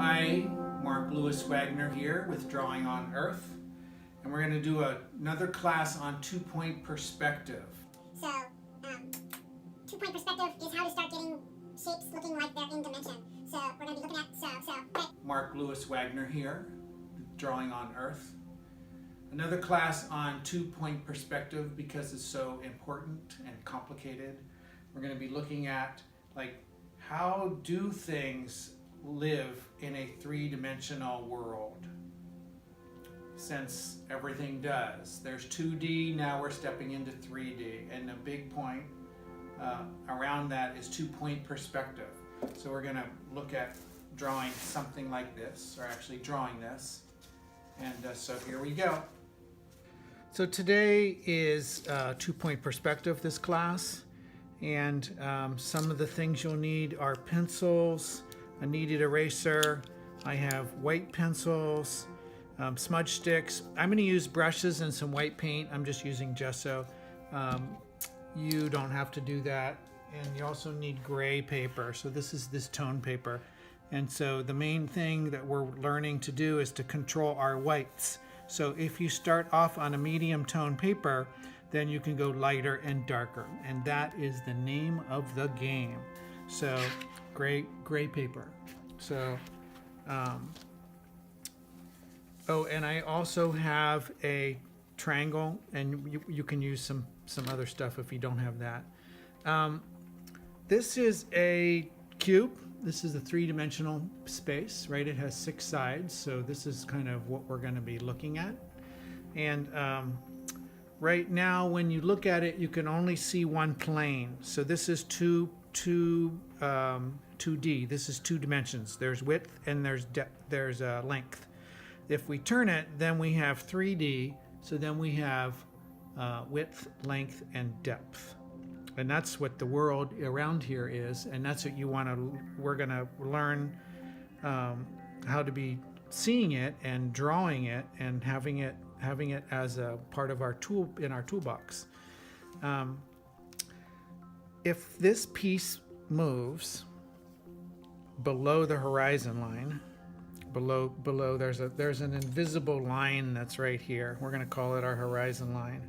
Hi, Lewis Wagner here with Drawing on Earth, and we're going to do another class on two-point perspective. So, two-point perspective is how to start getting shapes looking like they're in dimension. So we're going to be looking at, Lewis Wagner here, Drawing on Earth. Another class on two-point perspective because it's so important and complicated. We're going to be looking at, how do things live in a three-dimensional world? Since everything does. There's 2D, now we're stepping into 3D, and the big point around that is two-point perspective. So we're going to look at drawing something like this, or actually drawing this, and so here we go. So today is two-point perspective, this class, and some of the things you'll need are pencils, a kneaded eraser, I have white pencils, smudge sticks. I'm going to use brushes and some white paint. I'm just using gesso. You don't have to do that. And you also need gray paper. So this is this tone paper. And so the main thing that we're learning to do is to control our whites. So if you start off on a medium tone paper, then you can go lighter and darker. And that is the name of the game. So gray paper. So, oh, and I also have a triangle, and you can use some other stuff if you don't have that. This is a cube. This is a three-dimensional space, right? It has 6 sides, so this is kind of what we're going to be looking at. And right now, when you look at it, you can only see one plane. So this is 2D. This is 2 dimensions. There's width and there's length. If we turn it, then we have 3D. So then we have width, length, and depth. And that's what the world around here is. And that's what we're going to learn how to be seeing it and drawing it and having it as a part of our toolbox. If this piece moves below the horizon line, below there's an invisible line that's right here. We're going to call it our horizon line.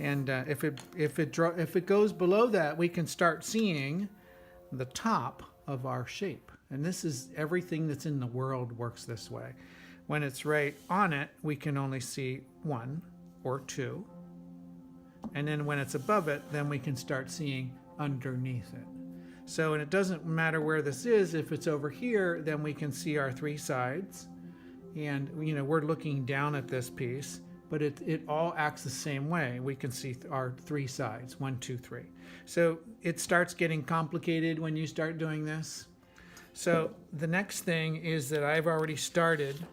And if it goes below that, we can start seeing the top of our shape. And this is everything that's in the world works this way. When it's right on it, we can only see 1 or 2. And then when it's above it, then we can start seeing underneath it. So, and it doesn't matter where this is. If it's over here, then we can see our 3 sides. And, we're looking down at this piece, but it all acts the same way. We can see our 3 sides, 1, 2, 3. So it starts getting complicated when you start doing this. So the next thing is that I've already started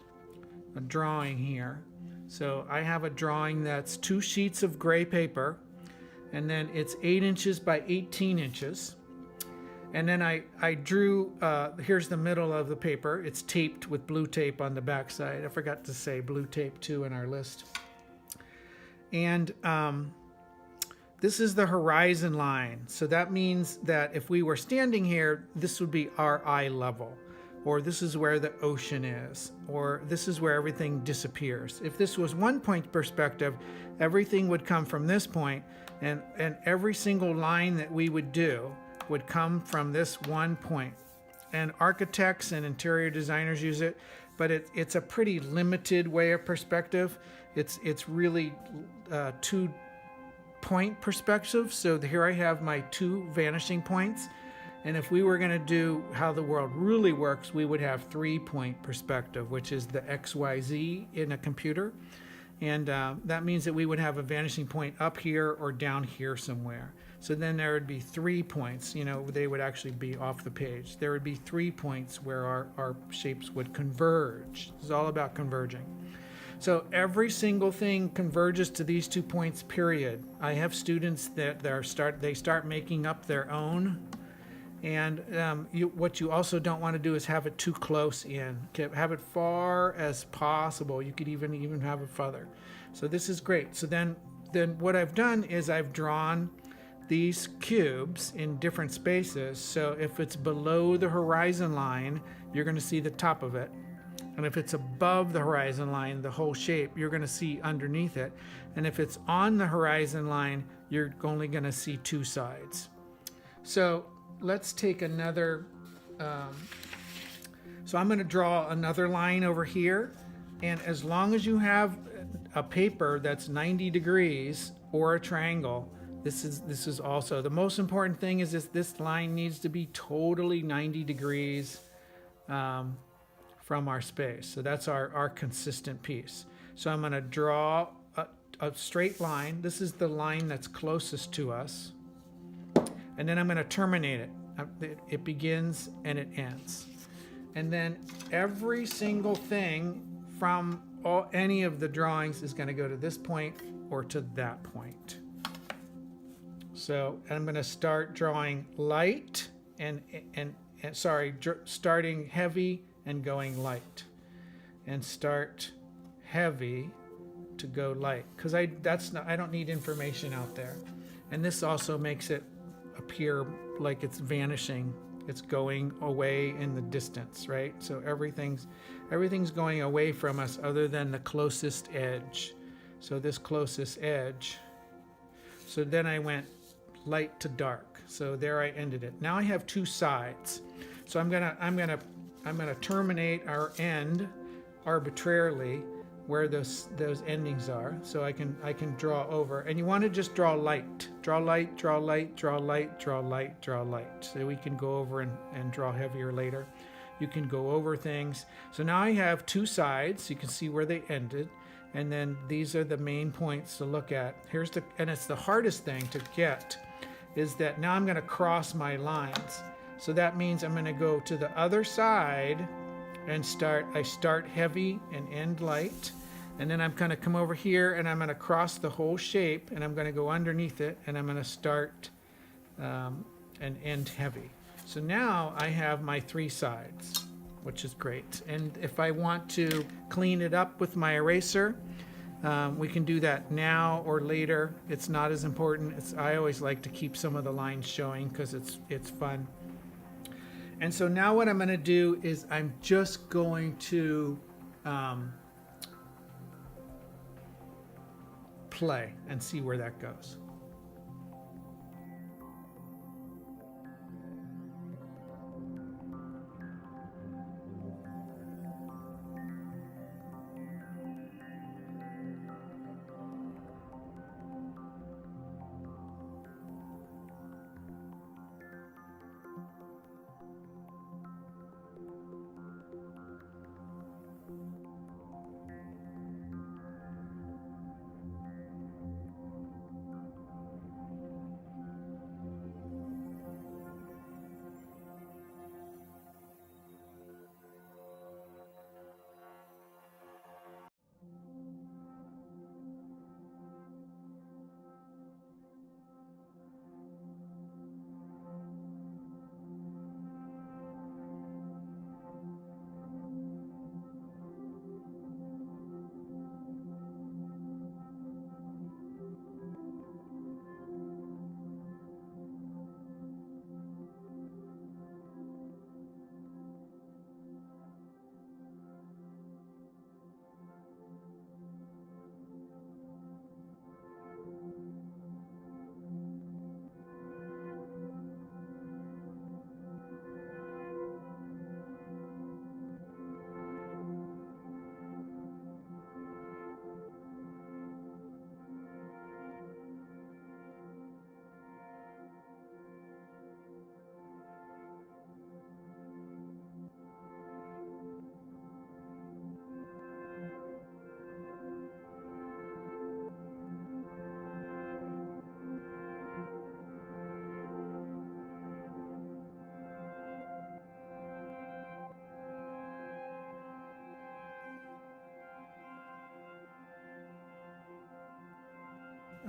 a drawing here. So I have a drawing that's 2 sheets of gray paper, and then it's 8 inches by 18 inches. And then I drew, here's the middle of the paper. It's taped with blue tape on the back side. I forgot to say blue tape too in our list. And this is the horizon line. So that means that if we were standing here, this would be our eye level. Or this is where the ocean is. Or this is where everything disappears. If this was one-point perspective, everything would come from this point, and every single line that we would do would come from this one point. And architects and interior designers use it, but it's a pretty limited way of perspective. It's really 2-point perspective. So here I have my 2 vanishing points. And if we were going to do how the world really works, we would have 3-point perspective, which is the XYZ in a computer. And that means that we would have a vanishing point up here or down here somewhere. So then there would be 3 points, they would actually be off the page. There would be 3 points where our shapes would converge. It's all about converging. So every single thing converges to these 2 points, period. I have students that they start making up their own. And what you also don't want to do is have it too close in. Have it far as possible. You could even have it further. So this is great. So then what I've done is I've drawn these cubes in different spaces. So if it's below the horizon line, you're going to see the top of it. And if it's above the horizon line, the whole shape, you're going to see underneath it. And if it's on the horizon line, you're only going to see two sides. So let's take another, so I'm going to draw another line over here. And as long as you have a paper that's 90 degrees or a triangle, this is also, the most important thing is this line needs to be totally 90 degrees from our space. So that's our consistent piece. So I'm going to draw a straight line. This is the line that's closest to us. And then I'm going to terminate it. It begins and it ends. And then every single thing from any of the drawings is going to go to this point or to that point. So I'm going to start drawing light and starting heavy and going light, and start heavy to go light, because I don't need information out there. And this also makes it appear like it's vanishing. It's going away in the distance, right? So everything's going away from us other than the closest edge. So this closest edge. So then I went light to dark. So there I ended it. Now I have two sides. So I'm gonna terminate our end arbitrarily where those endings are. So I can draw over. And you want to just draw light. Draw light, draw light, draw light, draw light, draw light. So we can go over and draw heavier later. You can go over things. So now I have two sides. You can see where they ended. And then these are the main points to look at. And it's the hardest thing to get, is that now I'm going to cross my lines. So that means I'm going to go to the other side and I start heavy and end light. And then I'm going to come over here and I'm going to cross the whole shape and I'm going to go underneath it and I'm going to start and end heavy. So now I have my three sides, which is great. And if I want to clean it up with my eraser, we can do that now or later. It's not as important. I always like to keep some of the lines showing because it's fun. And so now what I'm going to do is I'm just going to play and see where that goes.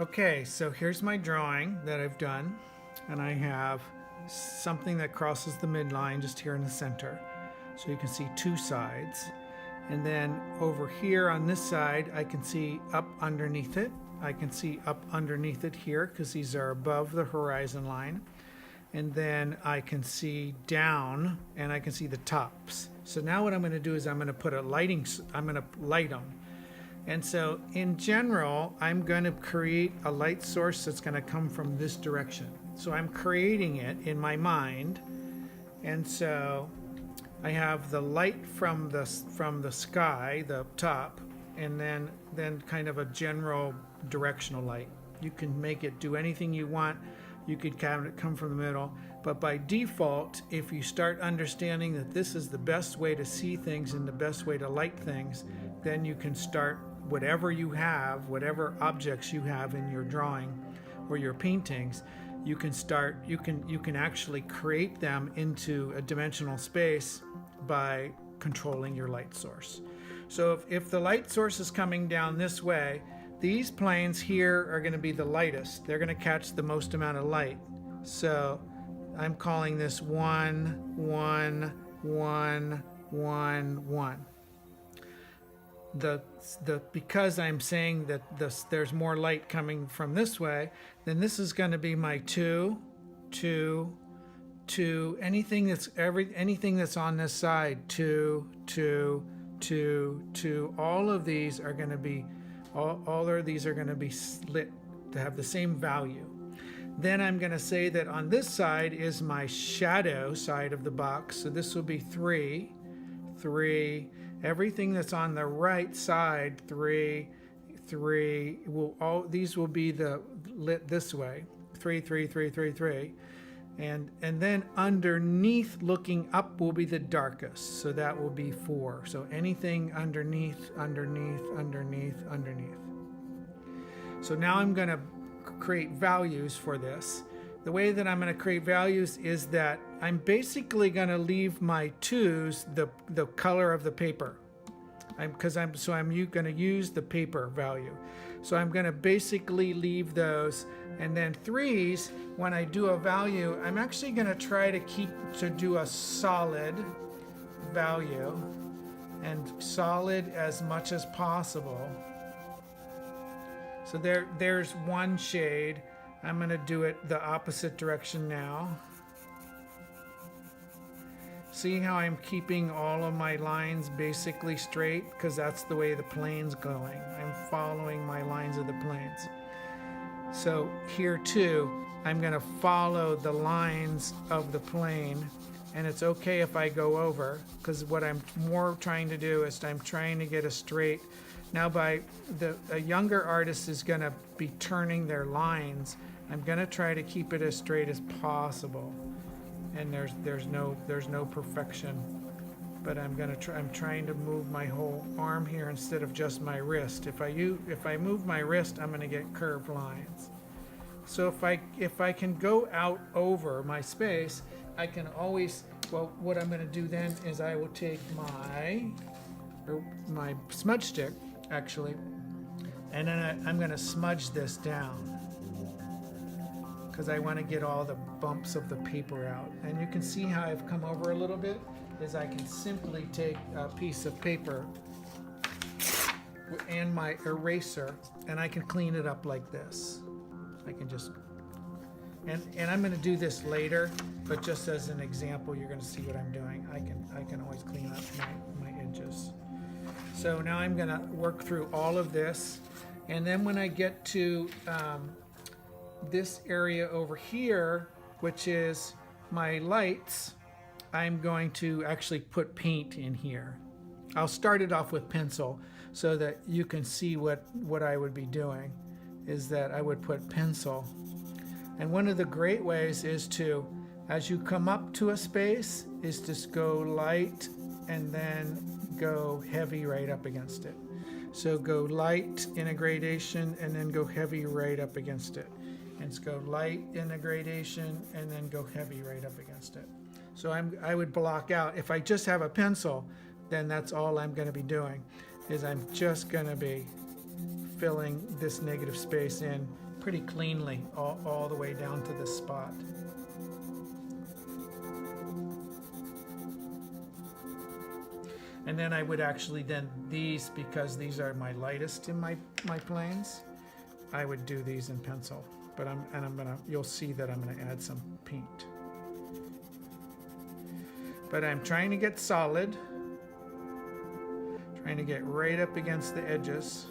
Okay, so here's my drawing that I've done, and I have something that crosses the midline just here in the center. So you can see two sides. And then over here on this side, I can see up underneath it, I can see up underneath it here because these are above the horizon line. And then I can see down and I can see the tops. So now what I'm going to do is I'm going to put I'm going to light them. And so in general, I'm going to create a light source that's going to come from this direction. So I'm creating it in my mind. And so I have the light from the sky, the top, and then kind of a general directional light. You can make it do anything you want. You could have it come from the middle, but by default, if you start understanding that this is the best way to see things and the best way to light things, then you can start whatever you have, whatever objects you have in your drawing or your paintings, you can actually create them into a dimensional space by controlling your light source. So if the light source is coming down this way, these planes here are going to be the lightest. They're going to catch the most amount of light. So I'm calling this 1, 1, 1, 1, 1. Because I'm saying that there's more light coming from this way, then this is going to be my 2, 2, 2. Anything that's on this side, 2, 2, 2, 2. All of these are going to be split to have the same value. Then I'm going to say that on this side is my shadow side of the box. So this will be 3, 3. Everything that's on the right side, 3, 3. These will be lit this way, 3, 3, 3, 3, 3. And then underneath, looking up, will be the darkest. So that will be 4. So anything underneath, underneath, underneath, underneath. So now I'm going to create values for this. The way that I'm going to create values is that I'm basically going to leave my 2s the color of the paper. I'm going to use the paper value. So I'm going to basically leave those. And then 3s, when I do a value, I'm actually going to try to do a solid value, and solid as much as possible. So there's one shade. I'm going to do it the opposite direction now. See how I'm keeping all of my lines basically straight? Because that's the way the plane's going. I'm following my lines of the planes. So here too, I'm going to follow the lines of the plane, and it's okay if I go over, because what I'm more trying to do is I'm trying to get a straight. Now a younger artist is going to be turning their lines. I'm going to try to keep it as straight as possible. And there's no perfection, but I'm trying to move my whole arm here instead of just my wrist. If I move my wrist, I'm going to get curved lines. So if I can go out over my space, I can always, well, what I'm going to do then is I will take my smudge stick, actually, and then I'm going to smudge this down, because I want to get all the bumps of the paper out. And you can see how I've come over a little bit, is I can simply take a piece of paper and my eraser, and I can clean it up like this. I can just, and I'm going to do this later, but just as an example, you're going to see what I'm doing. I can always clean up my edges. So now I'm going to work through all of this, and then when I get to this area over here, which is my lights, I'm going to actually put paint in here. I'll start it off with pencil so that you can see what I would be doing, is that I would put pencil. And one of the great ways is to, as you come up to a space, is just go light and then go heavy right up against it. So go light in a gradation and then go heavy right up against it. And go light in a gradation and then go heavy right up against it. So I would block out. If I just have a pencil, then that's all I'm going to be doing, is I'm just going to be filling this negative space in pretty cleanly all the way down to this spot. And then I would actually then because these are my lightest in my planes, I would do these in pencil, but you'll see that I'm gonna add some paint. But I'm trying to get solid, trying to get right up against the edges.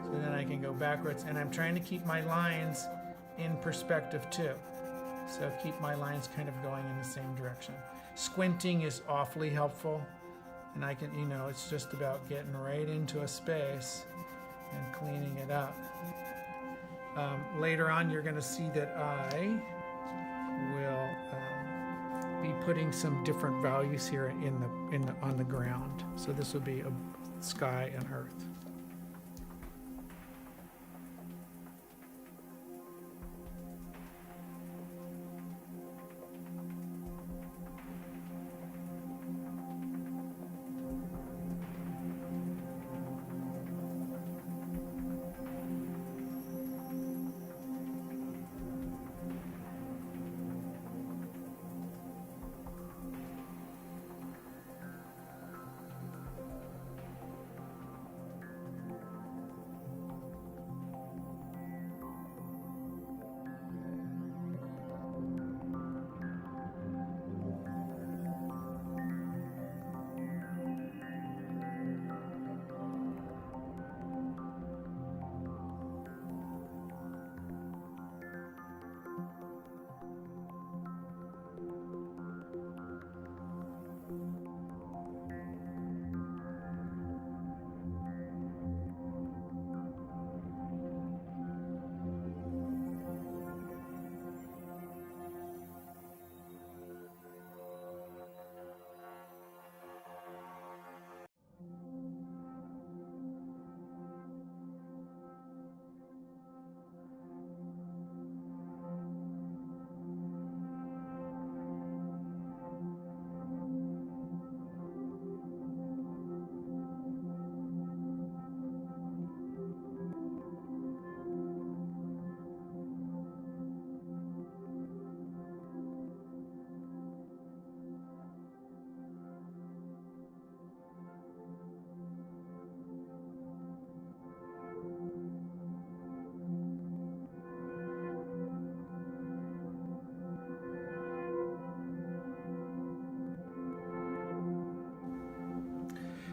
So then I can go backwards, and I'm trying to keep my lines in perspective too. So keep my lines kind of going in the same direction. Squinting is awfully helpful, and I can, it's just about getting right into a space and cleaning it up. Later on, you're going to see that I will be putting some different values here on the ground. So this would be a sky and earth.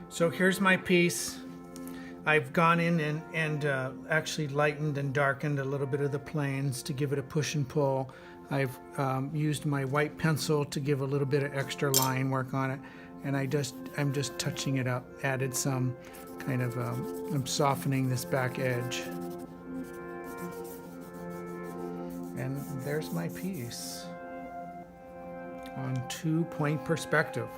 So here's my piece. I've gone in and actually lightened and darkened a little bit of the planes to give it a push and pull. I've used my white pencil to give a little bit of extra line work on it, and I'm just touching it up. Added some kind of I'm softening this back edge, and there's my piece on 2-point perspective.